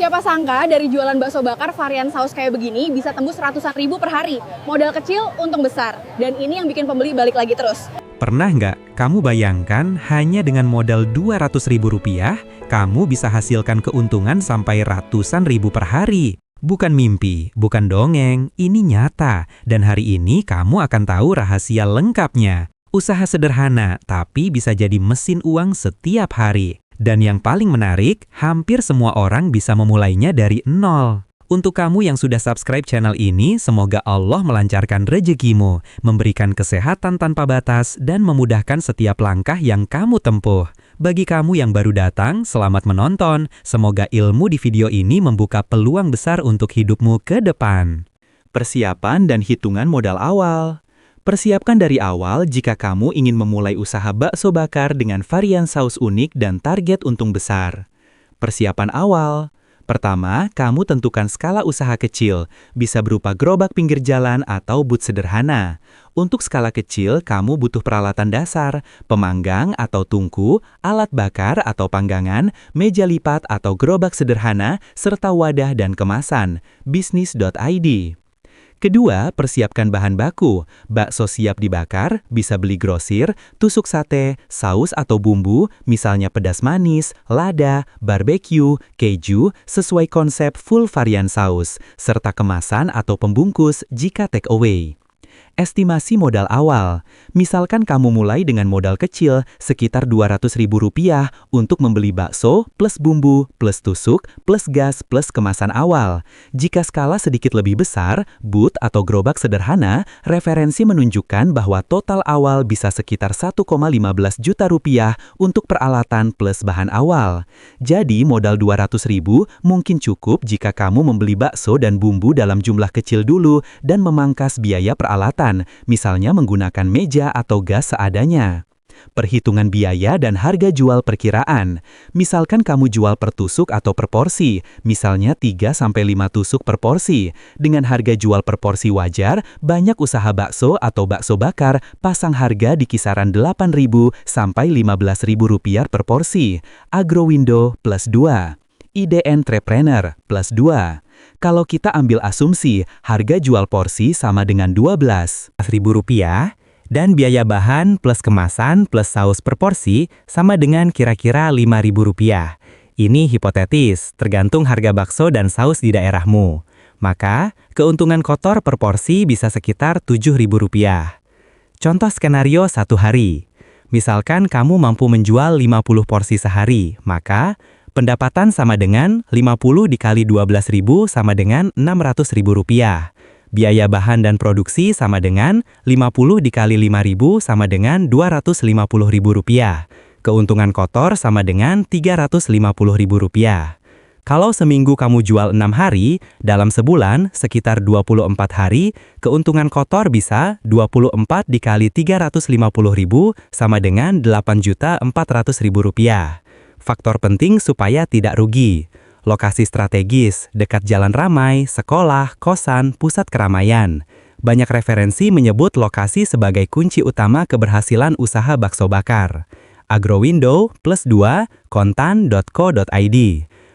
Siapa sangka dari jualan bakso bakar varian saus kayak begini bisa tembus ratusan ribu per hari. Modal kecil, untung besar. Dan ini yang bikin pembeli balik lagi terus. Pernah nggak kamu bayangkan hanya dengan modal Rp200.000, kamu bisa hasilkan keuntungan sampai ratusan ribu per hari? Bukan mimpi, bukan dongeng, ini nyata. Dan hari ini kamu akan tahu rahasia lengkapnya. Usaha sederhana, tapi bisa jadi mesin uang setiap hari. Dan yang paling menarik, hampir semua orang bisa memulainya dari nol. Untuk kamu yang sudah subscribe channel ini, semoga Allah melancarkan rezekimu, memberikan kesehatan tanpa batas, dan memudahkan setiap langkah yang kamu tempuh. Bagi kamu yang baru datang, selamat menonton. Semoga ilmu di video ini membuka peluang besar untuk hidupmu ke depan. Persiapan dan hitungan modal awal. Persiapkan dari awal jika kamu ingin memulai usaha bakso bakar dengan varian saus unik dan target untung besar. Persiapan awal. Pertama, kamu tentukan skala usaha kecil, bisa berupa gerobak pinggir jalan atau booth sederhana. Untuk skala kecil, kamu butuh peralatan dasar, pemanggang atau tungku, alat bakar atau panggangan, meja lipat atau gerobak sederhana, serta wadah dan kemasan. Bisnis.id. Kedua, persiapkan bahan baku. Bakso siap dibakar, bisa beli grosir, tusuk sate, saus atau bumbu, misalnya pedas manis, lada, barbeque, keju, sesuai konsep full varian saus, serta kemasan atau pembungkus jika take away. Estimasi modal awal. Misalkan kamu mulai dengan modal kecil, sekitar Rp200.000 untuk membeli bakso, plus bumbu, plus tusuk, plus gas, plus kemasan awal. Jika skala sedikit lebih besar, booth atau gerobak sederhana, referensi menunjukkan bahwa total awal bisa sekitar Rp1,15 juta untuk peralatan plus bahan awal. Jadi modal Rp200.000 mungkin cukup jika kamu membeli bakso dan bumbu dalam jumlah kecil dulu dan memangkas biaya peralatan, misalnya menggunakan meja atau gas seadanya. Perhitungan biaya dan harga jual perkiraan. Misalkan kamu jual per tusuk atau per porsi, misalnya 3-5 tusuk per porsi. Dengan harga jual per porsi wajar, banyak usaha bakso atau bakso bakar pasang harga di kisaran Rp8.000 sampai Rp15.000 per porsi. Agrowindow plus 2. Ide entrepreneur plus 2. Kalau kita ambil asumsi, harga jual porsi sama dengan Rp12.000 dan biaya bahan plus kemasan plus saus per porsi sama dengan kira-kira Rp5.000. Ini hipotetis, tergantung harga bakso dan saus di daerahmu. Maka, keuntungan kotor per porsi bisa sekitar Rp7.000. Contoh skenario 1 hari. Misalkan kamu mampu menjual 50 porsi sehari, maka pendapatan sama dengan 50 dikali 12.000 sama dengan Rp600.000. Biaya bahan dan produksi sama dengan 50 dikali 5.000 sama dengan Rp250.000. Keuntungan kotor sama dengan Rp350.000. Kalau seminggu kamu jual 6 hari, dalam sebulan sekitar 24 hari, keuntungan kotor bisa 24 dikali 350.000 sama dengan Rp8.400.000. Faktor penting supaya tidak rugi. Lokasi strategis, dekat jalan ramai, sekolah, kosan, pusat keramaian. Banyak referensi menyebut lokasi sebagai kunci utama keberhasilan usaha bakso bakar. Agrowindow plus 2, kontan.co.id.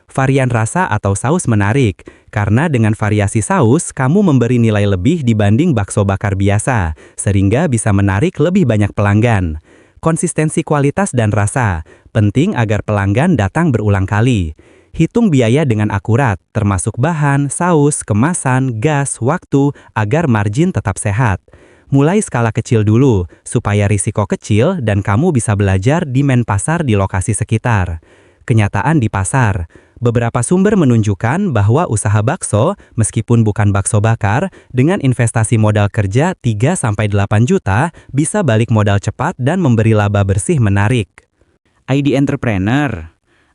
Varian rasa atau saus menarik, karena dengan variasi saus, kamu memberi nilai lebih dibanding bakso bakar biasa, sehingga bisa menarik lebih banyak pelanggan. Konsistensi kualitas dan rasa, penting agar pelanggan datang berulang kali. Hitung biaya dengan akurat, termasuk bahan, saus, kemasan, gas, waktu, agar margin tetap sehat. Mulai skala kecil dulu, supaya risiko kecil dan kamu bisa belajar demand pasar di lokasi sekitar. Kenyataan di pasar. Beberapa sumber menunjukkan bahwa usaha bakso, meskipun bukan bakso bakar, dengan investasi modal kerja 3-8 juta, bisa balik modal cepat dan memberi laba bersih menarik. ID entrepreneur.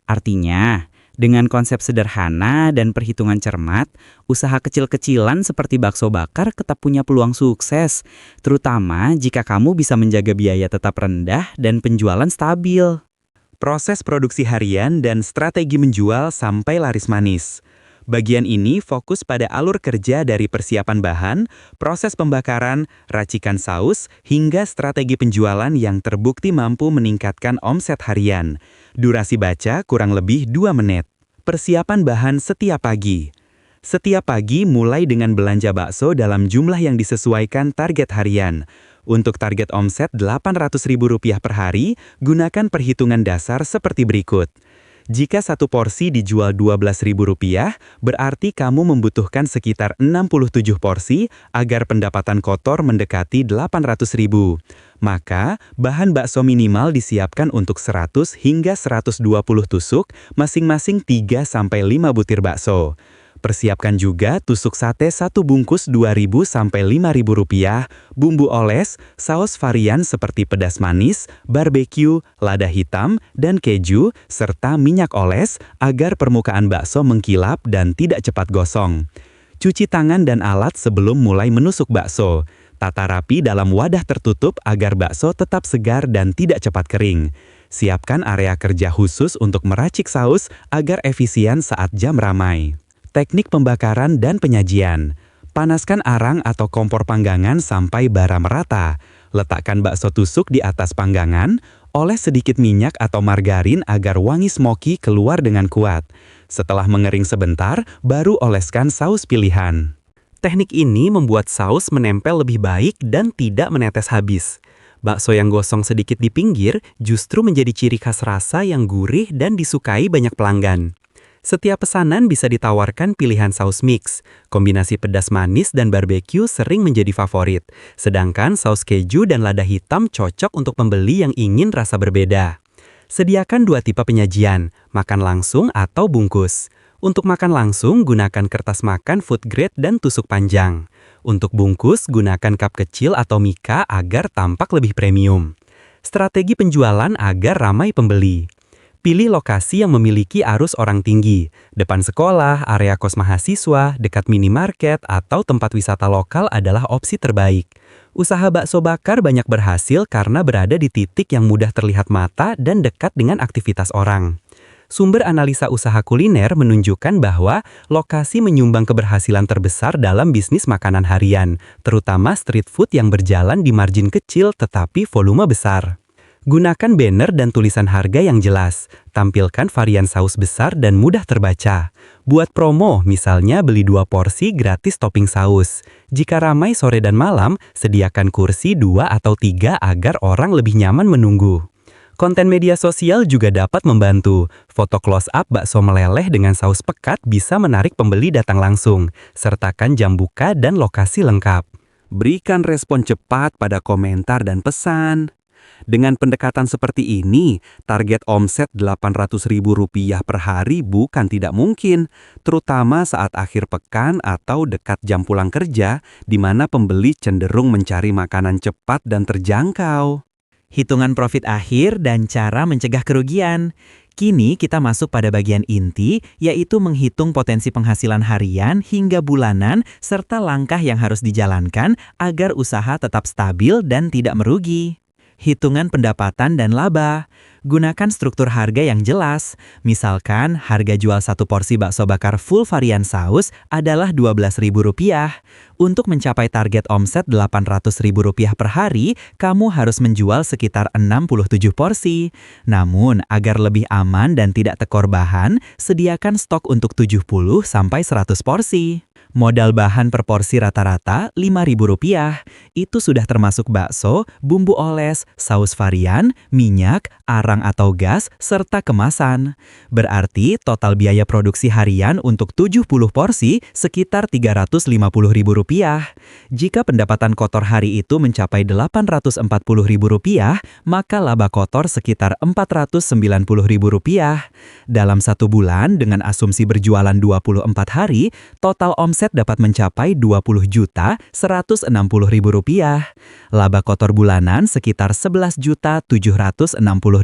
Artinya, dengan konsep sederhana dan perhitungan cermat, usaha kecil-kecilan seperti bakso bakar tetap punya peluang sukses, terutama jika kamu bisa menjaga biaya tetap rendah dan penjualan stabil. Proses produksi harian dan strategi menjual sampai laris manis. Bagian ini fokus pada alur kerja dari persiapan bahan, proses pembakaran, racikan saus, hingga strategi penjualan yang terbukti mampu meningkatkan omset harian. Durasi baca kurang lebih 2 menit. Persiapan bahan setiap pagi. Setiap pagi mulai dengan belanja bakso dalam jumlah yang disesuaikan target harian. Untuk target omset Rp800.000 per hari, gunakan perhitungan dasar seperti berikut. Jika satu porsi dijual Rp12.000, berarti kamu membutuhkan sekitar 67 porsi agar pendapatan kotor mendekati Rp800.000. Maka, bahan bakso minimal disiapkan untuk 100 hingga 120 tusuk, masing-masing 3-5 butir bakso. Persiapkan juga tusuk sate 1 bungkus Rp2.000-Rp5.000, bumbu oles, saus varian seperti pedas manis, barbeque, lada hitam, dan keju, serta minyak oles agar permukaan bakso mengkilap dan tidak cepat gosong. Cuci tangan dan alat sebelum mulai menusuk bakso. Tata rapi dalam wadah tertutup agar bakso tetap segar dan tidak cepat kering. Siapkan area kerja khusus untuk meracik saus agar efisien saat jam ramai. Teknik pembakaran dan penyajian. Panaskan arang atau kompor panggangan sampai bara merata. Letakkan bakso tusuk di atas panggangan, oles sedikit minyak atau margarin agar wangi smoky keluar dengan kuat. Setelah mengering sebentar, baru oleskan saus pilihan. Teknik ini membuat saus menempel lebih baik dan tidak menetes habis. Bakso yang gosong sedikit di pinggir justru menjadi ciri khas rasa yang gurih dan disukai banyak pelanggan. Setiap pesanan bisa ditawarkan pilihan saus mix. Kombinasi pedas manis dan barbeque sering menjadi favorit. Sedangkan saus keju dan lada hitam cocok untuk pembeli yang ingin rasa berbeda. Sediakan 2 tipe penyajian, makan langsung atau bungkus. Untuk makan langsung, gunakan kertas makan food grade dan tusuk panjang. Untuk bungkus, gunakan cup kecil atau mika agar tampak lebih premium. Strategi penjualan agar ramai pembeli. Pilih lokasi yang memiliki arus orang tinggi, depan sekolah, area kos mahasiswa, dekat minimarket, atau tempat wisata lokal adalah opsi terbaik. Usaha bakso bakar banyak berhasil karena berada di titik yang mudah terlihat mata dan dekat dengan aktivitas orang. Sumber analisa usaha kuliner menunjukkan bahwa lokasi menyumbang keberhasilan terbesar dalam bisnis makanan harian, terutama street food yang berjalan di margin kecil tetapi volume besar. Gunakan banner dan tulisan harga yang jelas. Tampilkan varian saus besar dan mudah terbaca. Buat promo, misalnya beli 2 porsi gratis topping saus. Jika ramai sore dan malam, sediakan kursi 2 atau 3 agar orang lebih nyaman menunggu. Konten media sosial juga dapat membantu. Foto close up bakso meleleh dengan saus pekat bisa menarik pembeli datang langsung. Sertakan jam buka dan lokasi lengkap. Berikan respon cepat pada komentar dan pesan. Dengan pendekatan seperti ini, target omset Rp800.000 per hari bukan tidak mungkin, terutama saat akhir pekan atau dekat jam pulang kerja, di mana pembeli cenderung mencari makanan cepat dan terjangkau. Hitungan profit akhir dan cara mencegah kerugian. Kini kita masuk pada bagian inti, yaitu menghitung potensi penghasilan harian hingga bulanan serta langkah yang harus dijalankan agar usaha tetap stabil dan tidak merugi. Hitungan pendapatan dan laba. Gunakan struktur harga yang jelas. Misalkan, harga jual 1 porsi bakso bakar full varian saus adalah Rp12.000. Untuk mencapai target omset Rp800.000 per hari, kamu harus menjual sekitar 67 porsi. Namun, agar lebih aman dan tidak tekor bahan, sediakan stok untuk 70-100 porsi. Modal bahan per porsi rata-rata Rp5.000. Itu sudah termasuk bakso, bumbu oles, saus varian, minyak, arang atau gas, serta kemasan. Berarti total biaya produksi harian untuk 70 porsi sekitar Rp350.000. Jika pendapatan kotor hari itu mencapai Rp840.000, maka laba kotor sekitar Rp490.000. Dalam 1 bulan dengan asumsi berjualan 24 hari, total omset dapat mencapai Rp20.160.000. Laba kotor bulanan sekitar Rp11.760.000.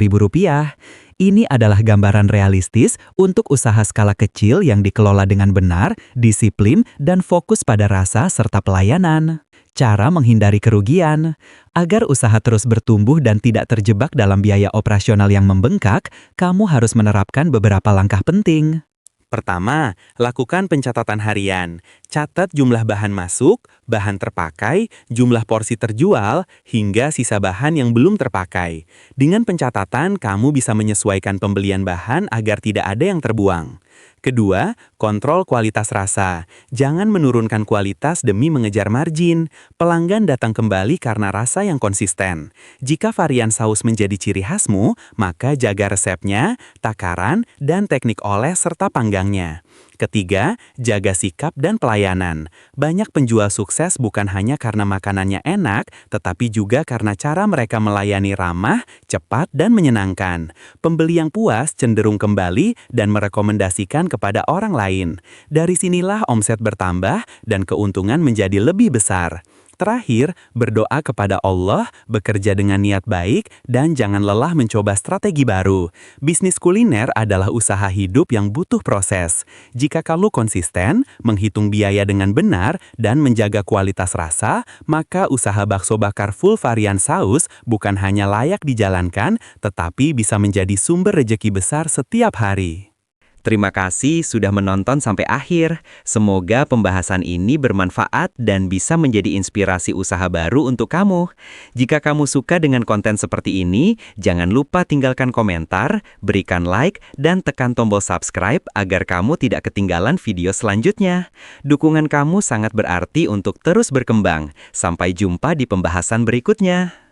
Ini adalah gambaran realistis untuk usaha skala kecil yang dikelola dengan benar, disiplin, dan fokus pada rasa serta pelayanan. Cara menghindari kerugian. Agar usaha terus bertumbuh dan tidak terjebak dalam biaya operasional yang membengkak, kamu harus menerapkan beberapa langkah penting. Pertama, lakukan pencatatan harian. Catat jumlah bahan masuk, bahan terpakai, jumlah porsi terjual, hingga sisa bahan yang belum terpakai. Dengan pencatatan, kamu bisa menyesuaikan pembelian bahan agar tidak ada yang terbuang. Kedua, kontrol kualitas rasa. Jangan menurunkan kualitas demi mengejar margin. Pelanggan datang kembali karena rasa yang konsisten. Jika varian saus menjadi ciri khasmu, maka jaga resepnya, takaran, dan teknik oles serta panggangnya. Ketiga, jaga sikap dan pelayanan. Banyak penjual sukses bukan hanya karena makanannya enak, tetapi juga karena cara mereka melayani ramah, cepat, dan menyenangkan. Pembeli yang puas cenderung kembali dan merekomendasikan kepada orang lain. Dari sinilah omset bertambah dan keuntungan menjadi lebih besar. Terakhir, berdoa kepada Allah, bekerja dengan niat baik, dan jangan lelah mencoba strategi baru. Bisnis kuliner adalah usaha hidup yang butuh proses. Jika kamu konsisten, menghitung biaya dengan benar, dan menjaga kualitas rasa, maka usaha bakso bakar full varian saus bukan hanya layak dijalankan, tetapi bisa menjadi sumber rejeki besar setiap hari. Terima kasih sudah menonton sampai akhir. Semoga pembahasan ini bermanfaat dan bisa menjadi inspirasi usaha baru untuk kamu. Jika kamu suka dengan konten seperti ini, jangan lupa tinggalkan komentar, berikan like, dan tekan tombol subscribe agar kamu tidak ketinggalan video selanjutnya. Dukungan kamu sangat berarti untuk terus berkembang. Sampai jumpa di pembahasan berikutnya.